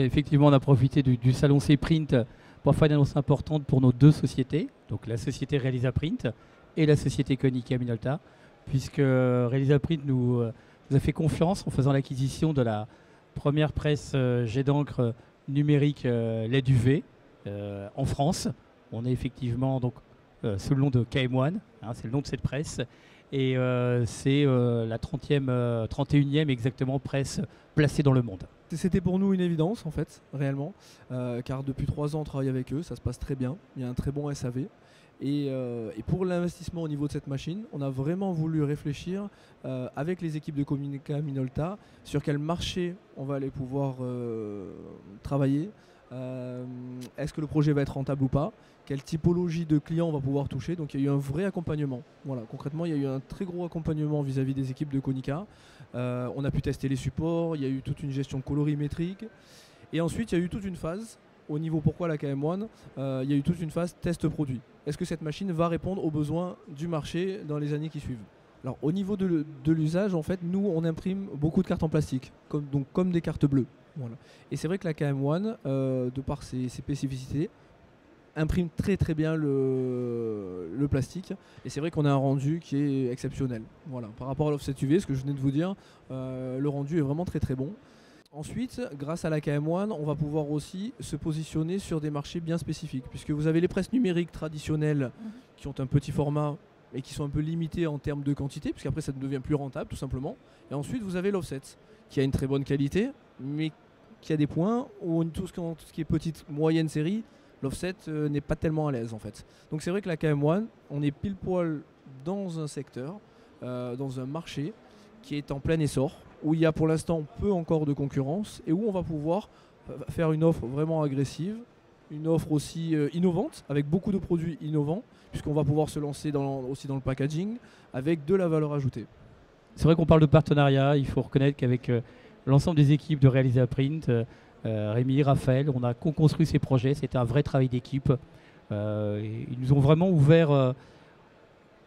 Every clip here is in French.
effectivement, on a profité du salon C-Print pour faire une annonce importante pour nos deux sociétés, donc la société Realisaprint et la société Konica Minolta, puisque Realisaprint nous a fait confiance en faisant l'acquisition de la première presse jet d'encre numérique LED UV en France. On est effectivement donc sous le nom de KM1, hein, c'est le nom de cette presse, et c'est la 31e exactement presse placée dans le monde. C'était pour nous une évidence en fait, réellement, car depuis 3 ans on travaille avec eux, ça se passe très bien, il y a un très bon SAV. Et pour l'investissement au niveau de cette machine, on a vraiment voulu réfléchir avec les équipes de Konica Minolta sur quel marché on va aller pouvoir travailler. Est-ce que le projet va être rentable ou pas? Quelle typologie de clients on va pouvoir toucher? Donc il y a eu un vrai accompagnement. Voilà, concrètement, il y a eu un très gros accompagnement vis-à-vis des équipes de Konica. On a pu tester les supports, il y a eu toute une gestion colorimétrique. Et ensuite, il y a eu toute une phase, au niveau pourquoi la KM1, il y a eu toute une phase test produit. Est-ce que cette machine va répondre aux besoins du marché dans les années qui suivent? Alors au niveau de l'usage, en fait, nous on imprime beaucoup de cartes en plastique, comme des cartes bleues. Voilà. Et c'est vrai que la KM1, de par ses spécificités, imprime très très bien le plastique. Et c'est vrai qu'on a un rendu qui est exceptionnel. Voilà. Par rapport à l'offset UV, ce que je venais de vous dire, le rendu est vraiment très très bon. Ensuite, grâce à la KM1, on va pouvoir aussi se positionner sur des marchés bien spécifiques, puisque vous avez les presses numériques traditionnelles qui ont un petit format et qui sont un peu limitées en termes de quantité, puisqu'après ça ne devient plus rentable tout simplement. Et ensuite, vous avez l'offset, qui a une très bonne qualité, mais qui a des points où tout ce qui est petite, moyenne série, l'offset n'est pas tellement à l'aise en fait. Donc c'est vrai que la KM1, on est pile poil dans un secteur, dans un marché qui est en plein essor, où il y a pour l'instant peu encore de concurrence et où on va pouvoir faire une offre vraiment agressive, une offre aussi innovante, avec beaucoup de produits innovants, puisqu'on va pouvoir se lancer aussi dans le packaging, avec de la valeur ajoutée. C'est vrai qu'on parle de partenariat, il faut reconnaître qu'avec l'ensemble des équipes de Realisaprint, Rémi, Raphaël, on a co-construit ces projets, c'était un vrai travail d'équipe. Ils nous ont vraiment ouvert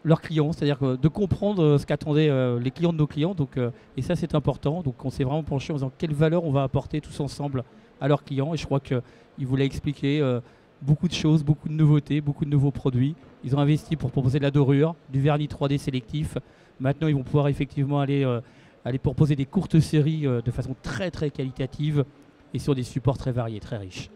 leurs clients, c'est-à-dire de comprendre ce qu'attendaient les clients de nos clients. Donc, et ça, c'est important. Donc, on s'est vraiment penché en disant quelle valeur on va apporter tous ensemble à leurs clients. Et je crois qu'ils voulaient expliquer beaucoup de choses, beaucoup de nouveautés, beaucoup de nouveaux produits. Ils ont investi pour proposer de la dorure, du vernis 3D sélectif. Maintenant, ils vont pouvoir effectivement aller proposer des courtes séries de façon très, très qualitative et sur des supports très variés, très riches.